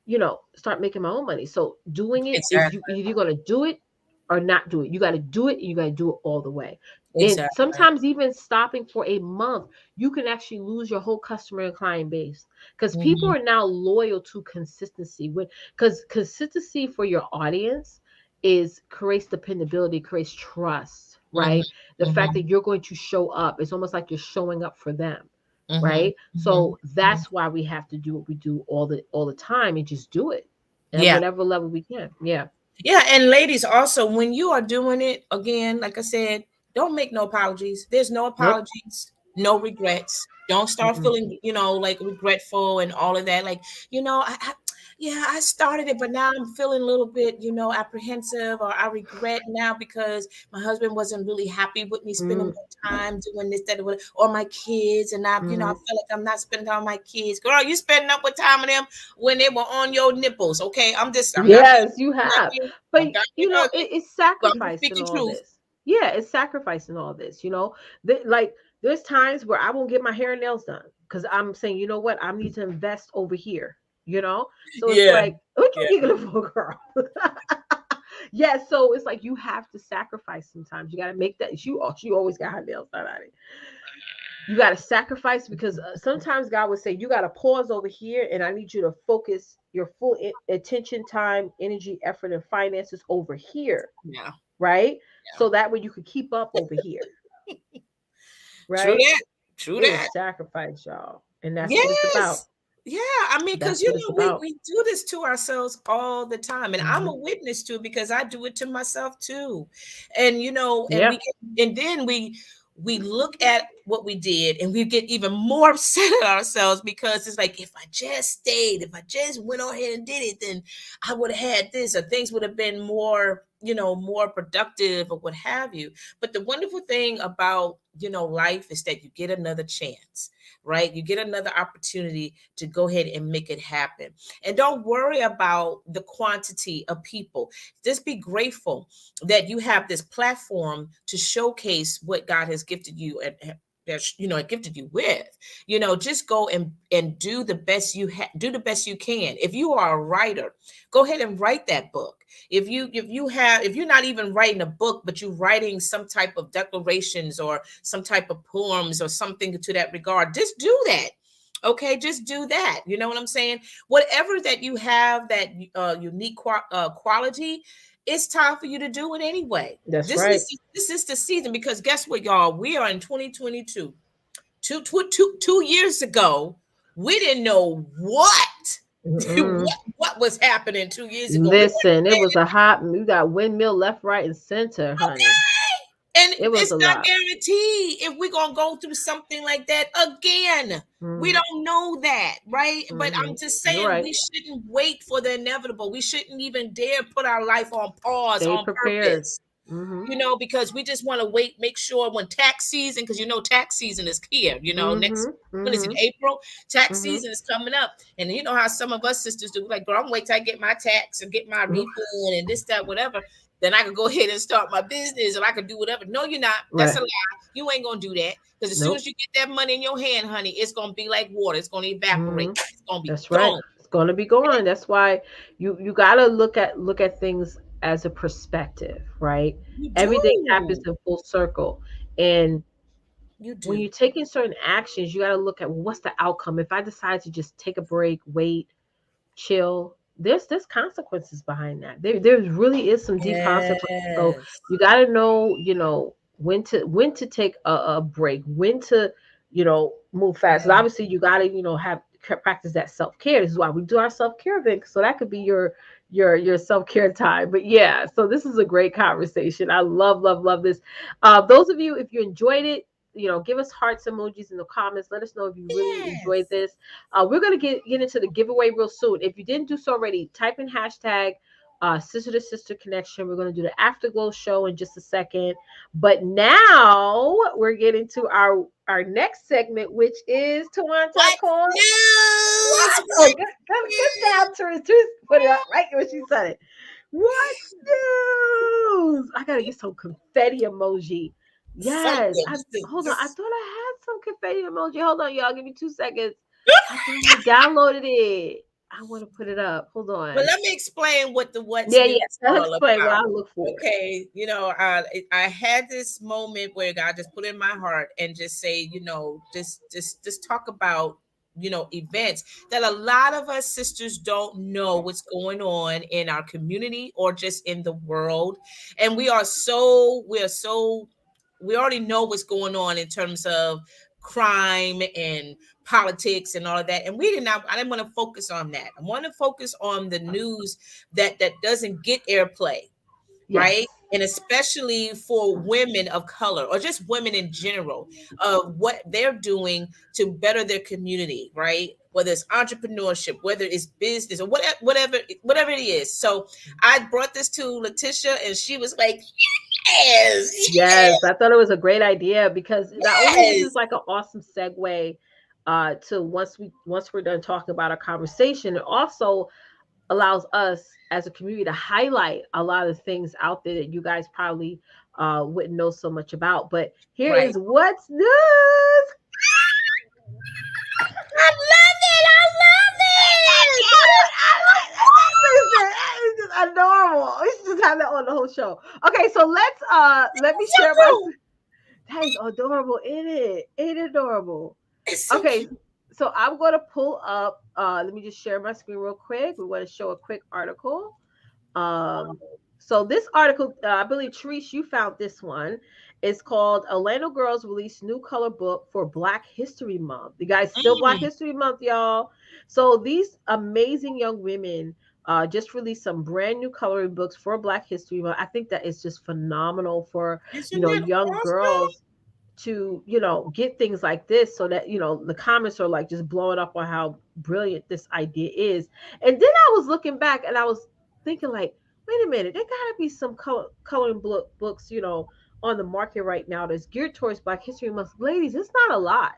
S1: you know, start making my own money. So doing it, you're going to do it or not do it. You got to do it, and you got to do it all the way. And sometimes even stopping for a month, you can actually lose your whole customer and client base, because people are now loyal to consistency. Because consistency for your audience creates dependability, creates trust, right? The fact that you're going to show up, it's almost like you're showing up for them, right? So that's why we have to do what we do all the time, and just do it at whatever level we can. Yeah.
S2: And ladies, also, when you are doing it, again, like I said, don't make no apologies. There's no apologies, no regrets. Don't start feeling, you know, like regretful and all of that. Like, you know, I started it, but now I'm feeling a little bit, you know, apprehensive, or I regret now because my husband wasn't really happy with me spending more time doing this, that, or my kids. And I, you know, I feel like I'm not spending time with my kids. Girl, you spending up with time with them when they were on your nipples. Okay. I'm
S1: you have. But you know, it's sacrificing all this. Yeah, it's sacrificing all this, you know. Like, there's times where I won't get my hair and nails done because I'm saying, you know what, I need to invest over here, you know. So it's like, what you giggling for, girl? So it's like you have to sacrifice sometimes. You got to make that. She always got her nails done. You got to sacrifice, because sometimes God would say, you got to pause over here, and I need you to focus your full attention, time, energy, effort, and finances over here.
S2: Yeah.
S1: Right? So that way you could keep up over here. Right?
S2: True that.
S1: Sacrifice, y'all. And that's what it's about.
S2: Yeah, I mean, because
S1: That's what it's about.
S2: we do this to ourselves all the time, and I'm
S1: Hmm.
S2: a witness to it because I do it to myself too. And and
S1: Yeah,
S2: and then we look at what we did, and we get even more upset at ourselves because it's like, if I just stayed, if I just went on ahead and did it, then I would have had this, or things would have been more, more productive, or what have you. But the wonderful thing about life is that you get another chance, right? You get another opportunity to go ahead and make it happen. And don't worry about the quantity of people. Just be grateful that you have this platform to showcase what God has gifted you and gifted you with. Just go and do the best do the best you can. If you are a writer, go ahead and write that book. If you're not even writing a book, but you're writing some type of declarations or some type of poems or something to that regard, just do that. Okay, just do that. You know what I'm saying? Whatever that you have, that unique quality, it's time for you to do it anyway.
S1: that's
S2: This
S1: right.
S2: is this is the season, because guess what, y'all? We are in 2022. 2 years ago, we didn't know what
S1: Mm-mm.
S2: what was happening 2 years ago. We weren't
S1: Listen, it was a hot. We got windmill left, right, and center, honey.
S2: And
S1: It was
S2: it's
S1: a
S2: not
S1: lot.
S2: guaranteed if we're gonna go through something like that again. We
S1: Mm-hmm.
S2: don't know that, right? But
S1: Mm-hmm.
S2: I'm just
S1: You're
S2: saying,
S1: right.
S2: we shouldn't wait for the inevitable. We shouldn't even dare put our life on pause
S1: Stay
S2: on
S1: prepared.
S2: purpose.
S1: Mm-hmm.
S2: Because we just want to wait, make sure when tax season, because tax season is here, next,
S1: Mm-hmm.
S2: when is it,
S1: Mm-hmm.
S2: April? Tax
S1: Mm-hmm.
S2: season is coming up. And you know how some of us sisters do, like, girl, I'm wait till I get my tax and get my
S1: Mm-hmm.
S2: refund and this, that, whatever. Then I could go ahead and start my business, and I could do whatever. No, you're not. That's
S1: Right.
S2: a lie. You ain't gonna do that. Because as soon as
S1: Nope.
S2: you get that money in your hand, honey, it's gonna be like water. It's gonna evaporate.
S1: Mm-hmm.
S2: It's gonna be
S1: That's right.
S2: gone.
S1: It's going to be gone. That's why you gotta look at things as a perspective, right?
S2: You
S1: Everything happens
S2: do.
S1: in full circle, and
S2: You
S1: when
S2: do.
S1: you're taking certain actions, you got to look at, well, what's the outcome. If I decide to just take a break, wait, chill, there's consequences behind that. There really is some deep consequences. So
S2: Yes.
S1: you got to know, when to take a break, when to, move fast. And
S2: Yeah.
S1: obviously you got to, have practice that self-care. This is why we do our self-care event. So that could be your self-care time. But yeah, so this is a great conversation. I love this. Those of you, if you enjoyed it, give us hearts emojis in the comments. Let us know if you really enjoyed
S2: Yes.
S1: this. We're gonna get into the giveaway real soon. If you didn't do so already, type in hashtag sister to sister connection. We're gonna do the afterglow show in just a second. But now we're getting to our next segment, which is Twonta
S2: What
S1: called
S2: news?
S1: what? Oh, good job, Teresa. Put it up right when she said it. What's news? I gotta get some confetti emoji. Yes.
S2: Something.
S1: Hold on. I thought I had some confetti emoji. Hold on, y'all. Give me 2 seconds. I thought I downloaded it. I want to put it up. Hold
S2: But
S1: on.
S2: let me explain what the what's
S1: Yeah,
S2: news
S1: yeah.
S2: is
S1: Let's
S2: all
S1: explain what
S2: about.
S1: I look for.
S2: Okay, I had this moment where God just put in my heart and just say, just talk about events that a lot of us sisters don't know what's going on in our community or just in the world. And we already know what's going on in terms of crime and politics and all of that. And I didn't want to focus on that. I want to focus on the news that doesn't get airplay,
S1: Yes.
S2: right? And especially for women of color or just women in general, of what they're doing to better their community, right? Whether it's entrepreneurship, whether it's business, or whatever it is. So I brought this to Leticia, and she was like, "Yes,
S1: Yes. I thought it was a great idea because not only this
S2: yes,
S1: is like an awesome segue to once we're done talking about our conversation, it also allows us as a community to highlight a lot of things out there that you guys probably wouldn't know so much about. But here
S2: right."
S1: is what's news.
S2: I love it. I love it.
S1: It's just adorable. We should just have that on the whole show. Okay, so let me
S2: It's so
S1: share my.
S2: cute.
S1: That is adorable, ain't it? Ain't it adorable?
S2: It's so
S1: Okay,
S2: cute.
S1: so I'm gonna pull up. Let me just share my screen real quick. We want to show a quick article. Um, so this article, I believe, Therese, you found this one. It's called Orlando Girls Release New Color Book for Black History Month. You guys, still Black History Month, y'all. So these amazing young women just released some brand new coloring books for Black History Month. I think that is just phenomenal for,
S2: Isn't that
S1: young
S2: awesome?
S1: girls to, get things like this, so that, the comments are like just blowing up on how brilliant this idea is. And then I was looking back and I was thinking like, wait a minute, there gotta be some coloring books, on the market right now that's geared towards Black History Month. Ladies, it's not a lot.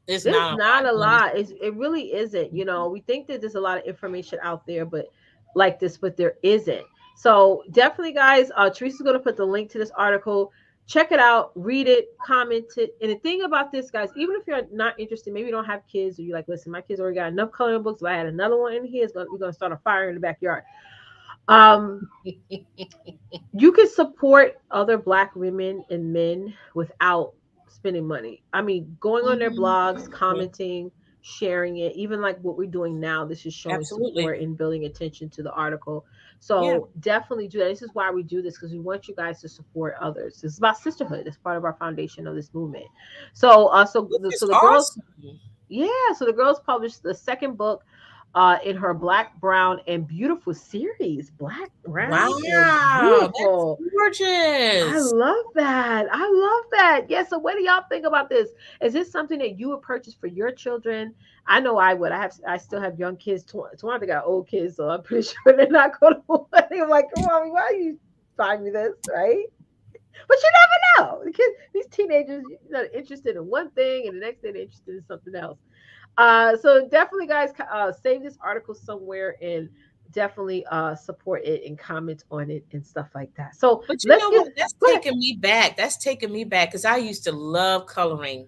S2: It's
S1: There's
S2: not a
S1: not
S2: lot.
S1: a
S2: No, it's
S1: lot. It really isn't. We think that there's a lot of information out there, but like this, but there isn't. So definitely, guys, Teresa's going to put the link to this article. Check it out, read it, comment it. And the thing about this, guys, even if you're not interested, maybe you don't have kids, or you're like, listen, my kids already got enough coloring books. If I had another one in here, we're going to start a fire in the backyard. Um, you can support other Black women and men without spending money. I mean, going on their blogs, commenting, sharing it, even like what we're doing now. This is showing
S2: Absolutely.
S1: support and building attention to the article.
S2: Yeah.
S1: So definitely do that. This is why we do this, because we want you guys to support others. It's about sisterhood. It's part of our foundation of this movement. So,
S2: This is
S1: so the girls,
S2: awesome.
S1: yeah, so the girls published the second book in her Black, Brown, and Beautiful series. Black, Brown, and
S2: Wow, that's
S1: Beautiful. I
S2: gorgeous.
S1: love that. I love that. Yeah. So, what do y'all think about this? Is this something that you would purchase for your children? I know I would. I still have young kids. Twonta got old kids, so I'm pretty sure they're not going to. I'm like, come on, why are you buying me this, right? But you never know. These teenagers, are interested in one thing, and the next day they're interested in something else. So definitely, guys, save this article somewhere and definitely support it and comment on it and stuff like that. So
S2: But you
S1: let's
S2: know
S1: get
S2: what? That's
S1: go ahead.
S2: taking me back. That's taking me back because I used to love
S1: Me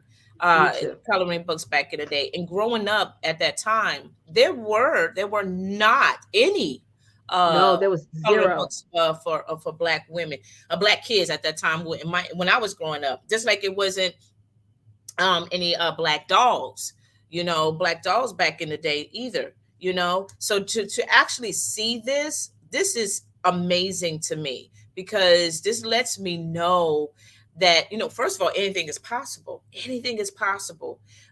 S1: too.
S2: coloring books back in the day. And growing up at that time, there were not any
S1: No,
S2: uh
S1: there was
S2: coloring
S1: zero.
S2: books for Black women, Black kids at that time when I was growing up. Just like it wasn't any Black dolls, Black dolls back in the day either, so to actually see this is amazing to me because this lets me know that, first of all, anything is possible,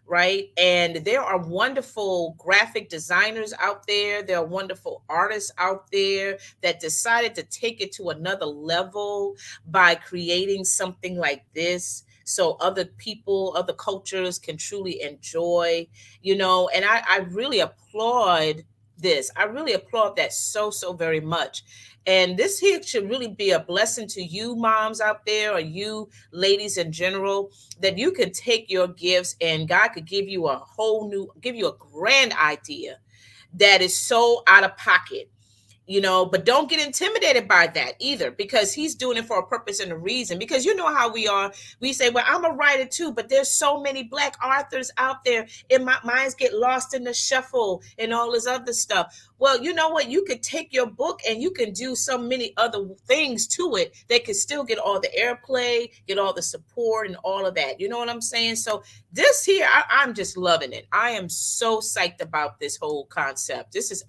S2: right? And there are wonderful graphic designers out there are wonderful artists out there that decided to take it to another level by creating something like this so other people, other cultures can truly enjoy, and I really applaud this. I really applaud that so very much. And this here should really be a blessing to you moms out there, or you ladies in general, that you could take your gifts and God could give you a grand idea that is so out of pocket, but don't get intimidated by that either, because he's doing it for a purpose and a reason. Because you know how we are. We say, well, I'm a writer too, but there's so many Black authors out there, and my minds get lost in the shuffle and all this other stuff. Well, you know what? You could take your book and you can do so many other things to it that could still get all the airplay, get all the support and all of that. You know what I'm saying? So this here, I'm just loving it. I am so psyched about this whole concept. This is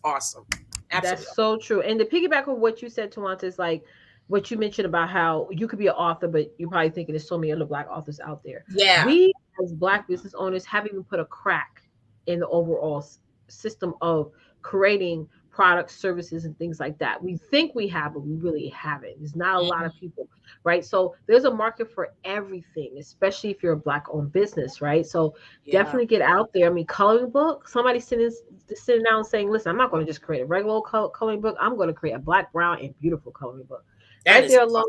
S2: awesome.
S1: That's
S2: Absolutely.
S1: so true. And to piggyback on what you said, Tawanta, is like what you mentioned about how you could be an author, but you're probably thinking there's so many other Black authors out there.
S2: Yeah.
S1: We, as Black business owners, haven't even put a crack in the overall system of creating products, services, and things like that. We think we have, but we really haven't. There's not a lot
S2: Mhm.
S1: of people, right? So there's a market for everything, especially if you're a Black owned business, right? So
S2: Yeah.
S1: definitely get out there. I mean, coloring book, somebody sitting down saying, listen, I'm not going to just create a regular old coloring book. I'm going to create a Black, Brown, and Beautiful coloring book.
S2: That
S1: Right
S2: is
S1: there alone,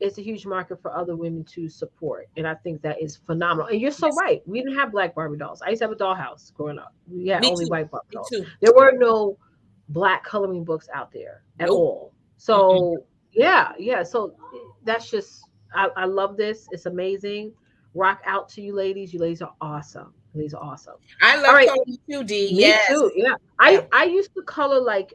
S1: it's a huge market for other women to support. And I think that is phenomenal. And you're so
S2: yes.
S1: right. We didn't have Black Barbie dolls. I used to have a dollhouse growing up. We had
S2: Me
S1: only
S2: too.
S1: white Barbie
S2: Me
S1: dolls.
S2: too.
S1: There were no Black coloring books out there at
S2: Nope.
S1: all.
S2: Mm-mm.
S1: So yeah. So that's just I love this. It's amazing. Rock out to you ladies. You ladies are awesome. Ladies are awesome.
S2: I
S1: All
S2: love
S1: right.
S2: coloring too, D.
S1: Me
S2: Yes.
S1: too. Yeah.
S2: Yeah.
S1: I used to color like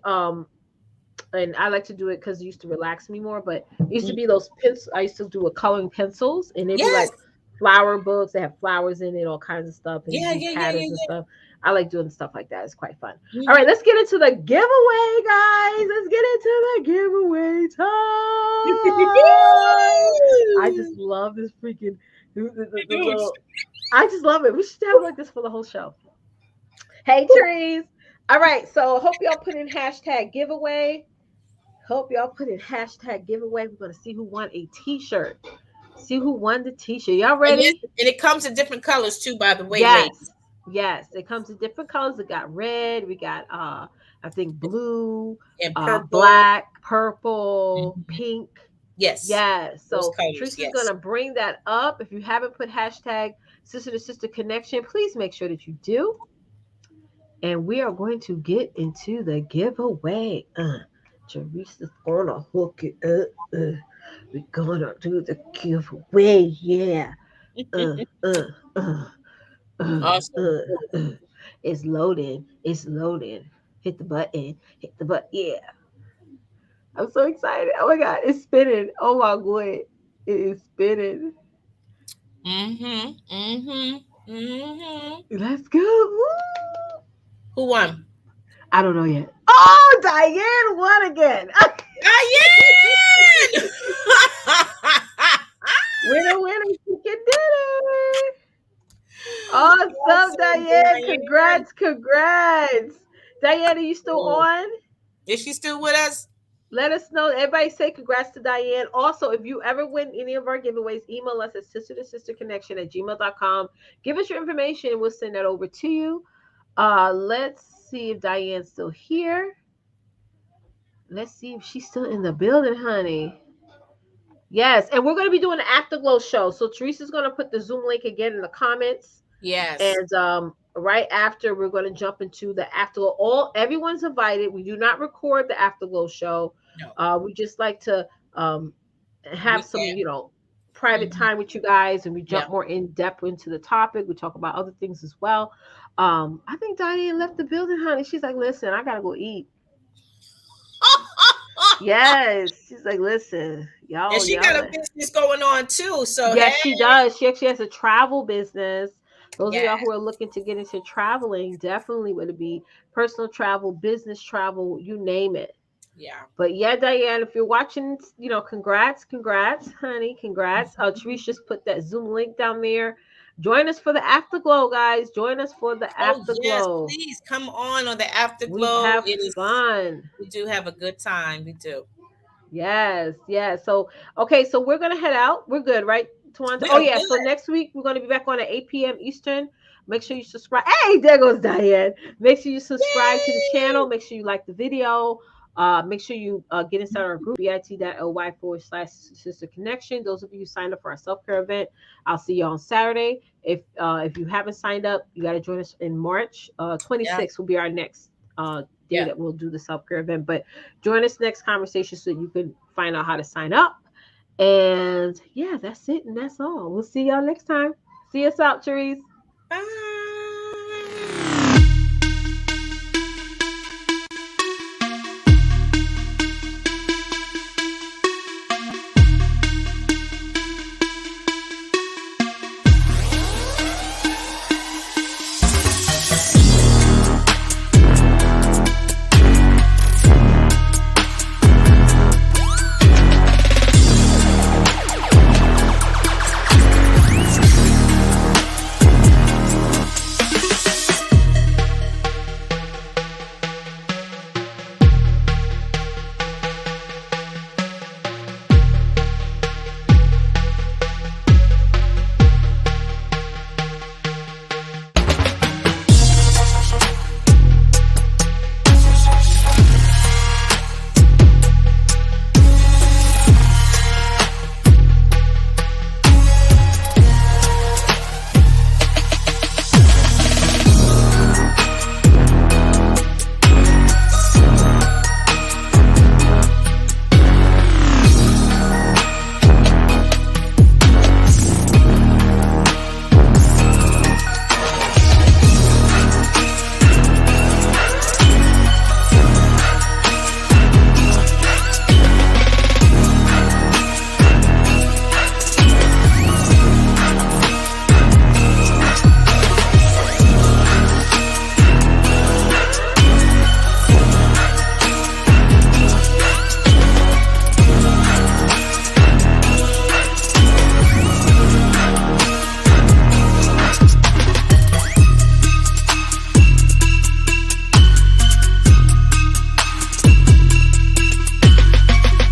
S1: and I like to do it because it used to relax me more. But it used to
S2: Mm.
S1: be those pencils. I used to do a coloring pencils, and they'd be
S2: Yes.
S1: like flower books. They have flowers in it, all kinds of stuff, and you
S2: Yeah.
S1: do
S2: Yeah. Yeah.
S1: patterns and
S2: Yeah.
S1: stuff. I like doing stuff like that. It's quite fun.
S2: Yeah.
S1: All right,
S2: Mhm.
S1: let's get into the giveaway, guys. Let's get into the giveaway time. I I just love this freaking the little. I just love it. We should have like this for the whole show. Hey, trees. All right. So hope y'all put in hashtag giveaway. Hope y'all put in hashtag giveaway. We're gonna see who won a T-shirt. See who won the T-shirt. Y'all
S2: And, yes,
S1: ready?
S2: and it comes in different colors too, by the way,
S1: Yes.
S2: ladies.
S1: Yes. It comes in different colors. It got red. We got I think blue,
S2: And purple.
S1: black, purple,
S2: Mhm.
S1: pink.
S2: Yes.
S1: Yes.
S2: Those
S1: So
S2: colors,
S1: Teresa's
S2: yes.
S1: gonna bring that up. If you haven't put hashtag sister to sister connection, please make sure that you do. And we are going to get into the giveaway. Teresa's gonna hook it up. We're gonna do the giveaway. Yeah. Uh, uh, uh,
S2: Awesome.
S1: uh. It's loading. It's loading. Hit the button. Hit the button. Yeah. I'm so excited. Oh my God. It's spinning. Oh my God. It is spinning.
S2: Mm-hmm. Mm-hmm. Mm-hmm.
S1: Let's go. Woo!
S2: Who won?
S1: I don't know yet. Oh, Diane won again.
S2: Diane!
S1: Winner, winner, chicken dinner. Awesome, Diane.
S2: Diane.
S1: Congrats, congrats. Diane, are you still
S2: Oh,
S1: on?
S2: is she still with us?
S1: Let us know. Everybody say congrats to Diane. Also, if you ever win any of our giveaways, email us at sister to sister connection at gmail.com. Give us your information and we'll send that over to you. Let's see if Diane's still here. Let's see if she's still in the building, honey. Yes, and we're going to be doing an Afterglow show. So Teresa's going to put the Zoom link again in the comments.
S2: Yes.
S1: And right after, we're going to jump into the Afterglow. Everyone's invited. We do not record the Afterglow show.
S2: No.
S1: We just like to have some,
S2: Weekend.
S1: private
S2: Mhm.
S1: time with you guys, and we
S2: Yeah.
S1: jump more in depth into the topic. We talk about other things as well. I think Diane left the building, honey. She's like, listen, I got to go eat. Yes. She's like, listen,
S2: And
S1: y'all,
S2: she got
S1: y'all.
S2: a business going on too. So
S1: Yes,
S2: hey,
S1: she does. She actually has a travel business. Those of
S2: yeah,
S1: y'all who are looking to get into traveling, definitely would be personal travel, business travel, you name it.
S2: yeah.
S1: But yeah, Diane, if you're watching, congrats, congrats, honey, congrats. Therese just put that Zoom link down there. Join us for the afterglow, guys. Join us for the
S2: Oh yes,
S1: afterglow.
S2: please come on the
S1: We
S2: afterglow.
S1: have
S2: It is.
S1: fun.
S2: We do have a good time. We do.
S1: Yes, yes. So, okay, so we're gonna head out. We're good, right, Twonta?
S2: We
S1: Oh
S2: are
S1: yeah.
S2: good.
S1: So next week we're gonna be back on at 8 p.m. Eastern. Make sure you subscribe. Hey, there goes Diane. Make sure you subscribe to the channel.
S2: Yay!
S1: Make sure you like the video. Make sure you get inside our group bit.ly/sister connection. Those of you who signed up for our self-care event, I'll see you on Saturday. If you haven't signed up, you got to join us in March.
S2: Yeah,
S1: 26th will be our next day
S2: yeah.
S1: that we'll do the self-care event. But join us next conversation so you can find out how to sign up. And yeah, that's it and that's all. We'll see y'all next time. See us out, Therese.
S2: Bye.